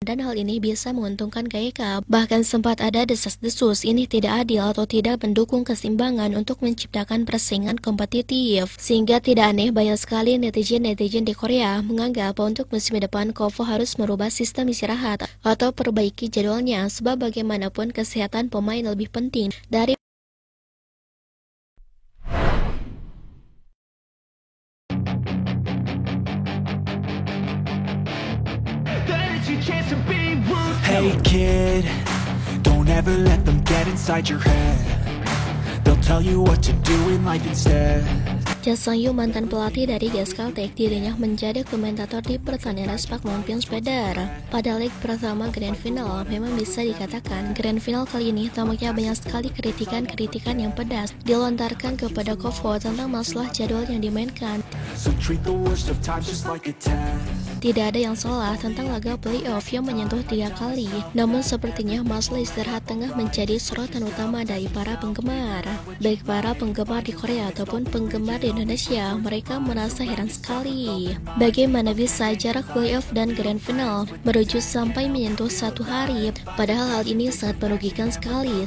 dan hal ini bisa menguntungkan GAEK. Bahkan sempat ada desas-desus ini tidak adil atau tidak mendukung keseimbangan untuk menciptakan persaingan kompetitif. Sehingga tidak aneh banyak sekali netizen-netizen di Korea menganggap untuk musim depan KOFO harus merubah sistem istirahat atau perbaiki jadwalnya, sebab bagaimanapun kesehatan pemain lebih penting dari Hey kid, don't ever let them get inside your head. They'll tell you what to do in life instead. Cha Sang-yu, mantan pelatih dari Gaskaltek, dirinya menjadi komentator di pertandingan Respak melawan Speder. Pada leg pertama Grand Final, memang bisa dikatakan Grand Final kali ini tampaknya banyak sekali kritikan-kritikan yang pedas dilontarkan kepada KOFO tentang masalah jadwal yang dimainkan. So treat the worst of times just like a test. Tidak ada yang salah tentang laga playoff yang menyentuh 3 kali. Namun sepertinya masalah istirahat tengah menjadi sorotan utama dari para penggemar. Baik para penggemar di Korea ataupun penggemar di Indonesia, mereka merasa heran sekali. Bagaimana bisa jarak playoff dan grand final merujuk sampai menyentuh 1 hari, padahal hal ini sangat merugikan sekali.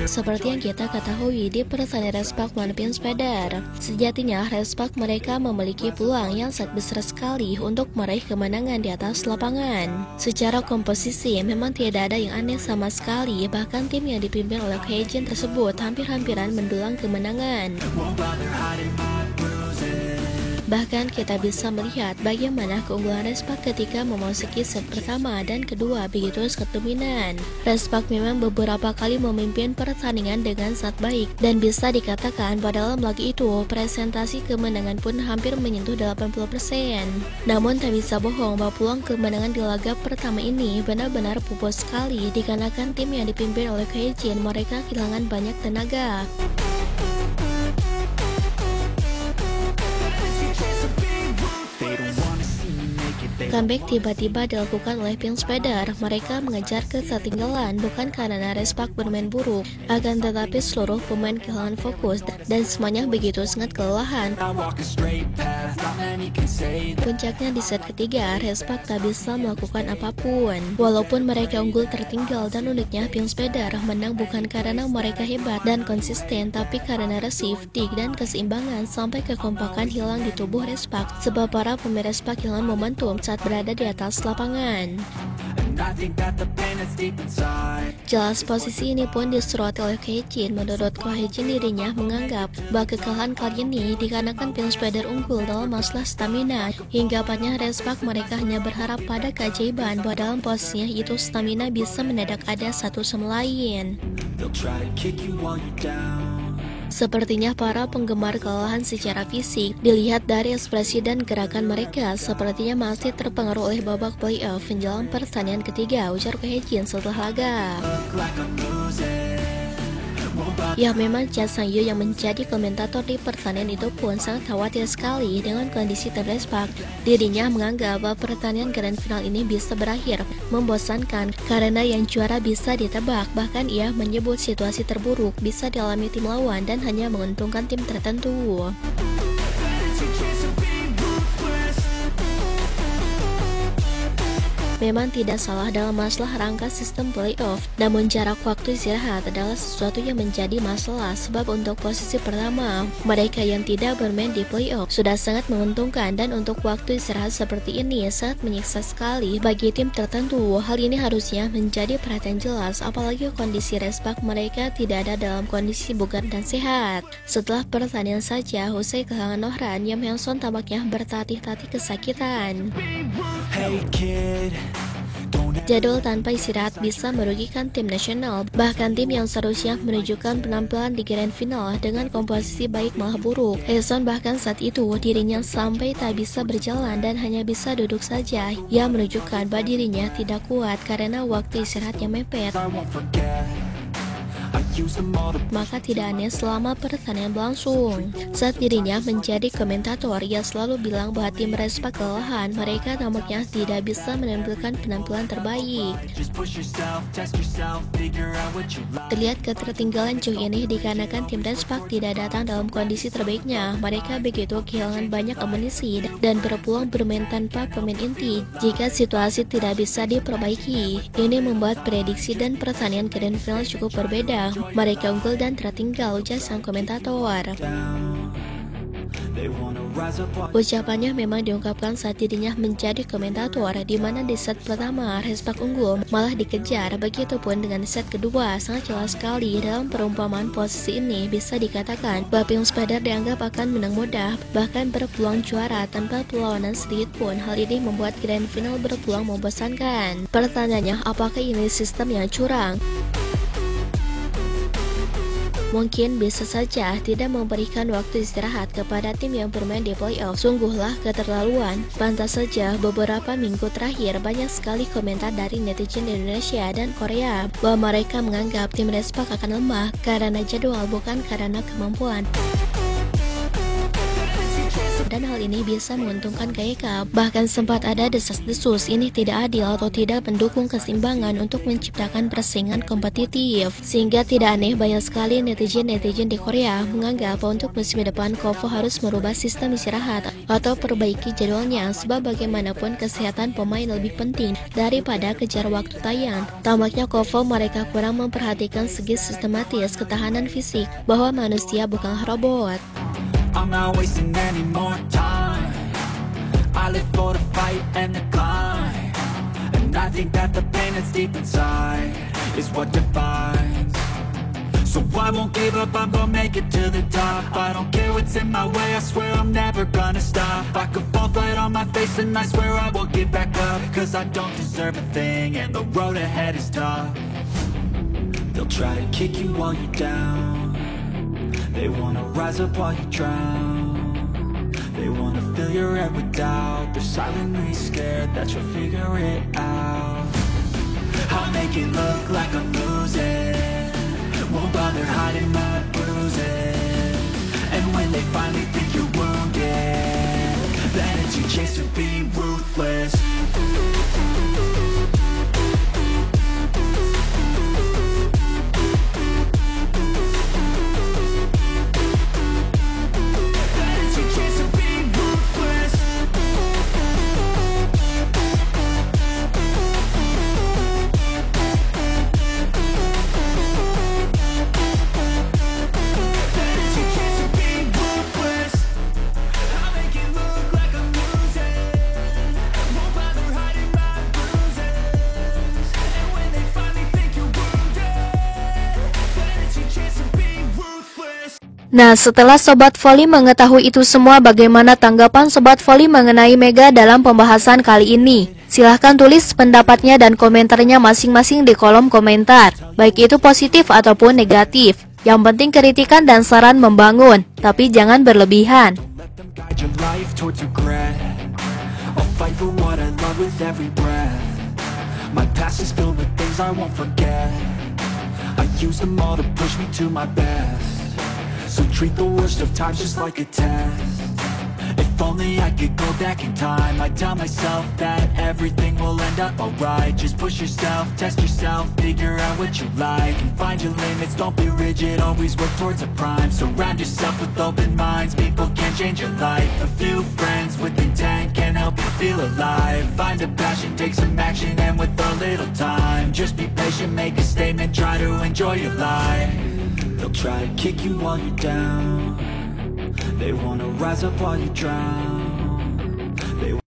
Seperti yang kita ketahui di pertandingan Respak melawan Speder, sejatinya Respak mereka memiliki peluang yang sangat besar sekali untuk meraih kemenangan di atas lapangan. Secara komposisi memang tidak ada yang aneh sama sekali, bahkan tim yang dipimpin oleh Hyejin tersebut hampir-hampiran mendulang kemenangan. Bahkan kita bisa melihat bagaimana keunggulan Respak ketika memasuki set pertama dan kedua begitu sangat dominan. Respak memang beberapa kali memimpin pertandingan dengan sangat baik dan bisa dikatakan pada dalam laga itu presentasi kemenangan pun hampir menyentuh 80%. Namun tak bisa bohong bahwa peluang kemenangan di laga pertama ini benar-benar pupus sekali dikarenakan tim yang dipimpin oleh Hyejin mereka kehilangan banyak tenaga. Comeback tiba-tiba dilakukan oleh Speder. Mereka mengejar ketertinggalan bukan karena Respak bermain buruk, akan tetapi seluruh pemain kehilangan fokus dan semuanya begitu sangat kelelahan. Puncaknya di set ketiga, Respak tak bisa melakukan apapun. Walaupun mereka unggul tertinggal dan uniknya Speder menang bukan karena mereka hebat dan konsisten, tapi karena resiftik dan keseimbangan sampai kekompakan hilang di tubuh Respak, sebab para pemain Respak hilang momentum saat berada di atas lapangan. Jelas posisi ini pun disoroti oleh Hyejin. Menurut Hyejin, dirinya menganggap bahwa kekalahan kali ini dikarenakan Speder unggul dalam masalah stamina. Hingga apanya Respak mereka hanya berharap pada keajaiban bahwa dalam posisinya itu stamina bisa mendadak ada satu sama lain. Sepertinya para penggemar kelelahan secara fisik dilihat dari ekspresi dan gerakan mereka sepertinya masih terpengaruh oleh babak playoff menjelang pertandingan ketiga, ujar Hyejin setelah laga. Ya memang Cha Sang-yu yang menjadi komentator di pertandingan itu pun sangat khawatir sekali dengan kondisi tim Respak. Dirinya menganggap bahwa pertandingan grand final ini bisa berakhir membosankan karena yang juara bisa ditebak. Bahkan ia menyebut situasi terburuk bisa dialami tim lawan dan hanya menguntungkan tim tertentu. Memang tidak salah dalam masalah rangka sistem playoff, namun jarak waktu istirahat adalah sesuatu yang menjadi masalah, sebab untuk posisi pertama, mereka yang tidak bermain di playoff sudah sangat menguntungkan, dan untuk waktu istirahat seperti ini sangat menyiksa sekali bagi tim tertentu. Hal ini harusnya menjadi perhatian jelas, apalagi kondisi Respak mereka tidak ada dalam kondisi bugar dan sehat. Setelah pertandingan saja, usai kehilangan Nohran, Yam Hyun-son tampaknya bertatih-tatih kesakitan. Hey kid. Jadwal tanpa istirahat bisa merugikan tim nasional, bahkan tim yang seharusnya menunjukkan penampilan di grand final dengan komposisi baik malah buruk. Hyun bahkan saat itu dirinya sampai tak bisa berjalan dan hanya bisa duduk saja. Ia menunjukkan bahwa dirinya tidak kuat karena waktu istirahatnya mepet. use them all to Maka tidak aneh selama pertandingan berlangsung, saat dirinya menjadi komentator, ia selalu bilang bahwa tim Respak kelelahan. Mereka nampaknya tidak bisa menampilkan penampilan terbaik. just push yourself, test yourself, figure out what you like. Terlihat ketertinggalan jauh ini dikarenakan tim Respak tidak datang dalam kondisi terbaiknya. Mereka begitu kehilangan banyak amunisi dan berpeluang bermain tanpa pemain inti jika situasi tidak bisa diperbaiki. Ini membuat prediksi dan pertandingan grand final cukup berbeda. Mereka unggul dan tertinggal, ujar sang komentator. They wanna rise up while Ucapannya memang diungkapkan saat dirinya menjadi komentator, di mana di set pertama Respak unggul malah dikejar. Begitupun dengan set kedua, sangat jelas sekali dalam perumpamaan posisi ini bisa dikatakan bahwa Pink Spider dianggap akan menang mudah, bahkan berpeluang juara tanpa perlawanan sedikit pun. Hal ini membuat grand final berpeluang membosankan. Pertanyaannya, apakah ini sistem yang curang? Mungkin bisa saja tidak memberikan waktu istirahat kepada tim yang bermain di playoff. Sungguhlah keterlaluan. Pantas saja beberapa minggu terakhir banyak sekali komentar dari netizen di Indonesia dan Korea bahwa mereka menganggap tim Respak akan lemah karena jadwal, bukan karena kemampuan. Dan hal ini bisa menguntungkan KYK. Bahkan sempat ada desas-desus ini tidak adil atau tidak mendukung keseimbangan untuk menciptakan persaingan kompetitif. Sehingga tidak aneh banyak sekali netizen di Korea menganggap bahwa untuk musim depan KOFO harus merubah sistem istirahat atau perbaiki jadwalnya, sebab bagaimanapun kesehatan pemain lebih penting daripada kejar waktu tayang. Tampaknya KOFO mereka kurang memperhatikan segi sistematis ketahanan fisik, bahwa manusia bukanlah robot. I'm not wasting any more time. I live for the fight and the climb, and I think that the pain that's deep inside is what defines. So I won't give up, I'm gonna make it to the top. I don't care what's in my way, I swear I'm never gonna stop. I could fall flat on my face and I swear I won't get back up, cause I don't deserve a thing and the road ahead is tough. They'll try to kick you while you're down. They wanna rise up while you drown. They wanna fill your head with doubt. They're silently scared that you'll figure it out. I'll make it look like I'm losing, won't bother hiding my bruises. And when they finally think you're wounded, then it's your chance to be ruthless. Nah, setelah Sobat Voli mengetahui itu semua, bagaimana tanggapan Sobat Voli mengenai Mega dalam pembahasan kali ini? Silahkan tulis pendapatnya dan komentarnya masing-masing di kolom komentar, baik itu positif ataupun negatif. Yang penting kritikan dan saran membangun, tapi jangan berlebihan. Let them guide your life towards regret. I'll fight for what I love with every breath. My past is filled with things I won't forget. I use them all to push me to my best. So treat the worst of times just like a test. If only I could go back in time, I'd tell myself that everything will end up alright. Just push yourself, test yourself, figure out what you like, and find your limits, don't be rigid, always work towards a prime. Surround yourself with open minds, people can change your life. A few friends with intent can help you feel alive. Find a passion, take some action, and with a little time, just be patient, make a statement, try to enjoy your life. They'll try to kick you while you're down. They wanna rise up while you drown. They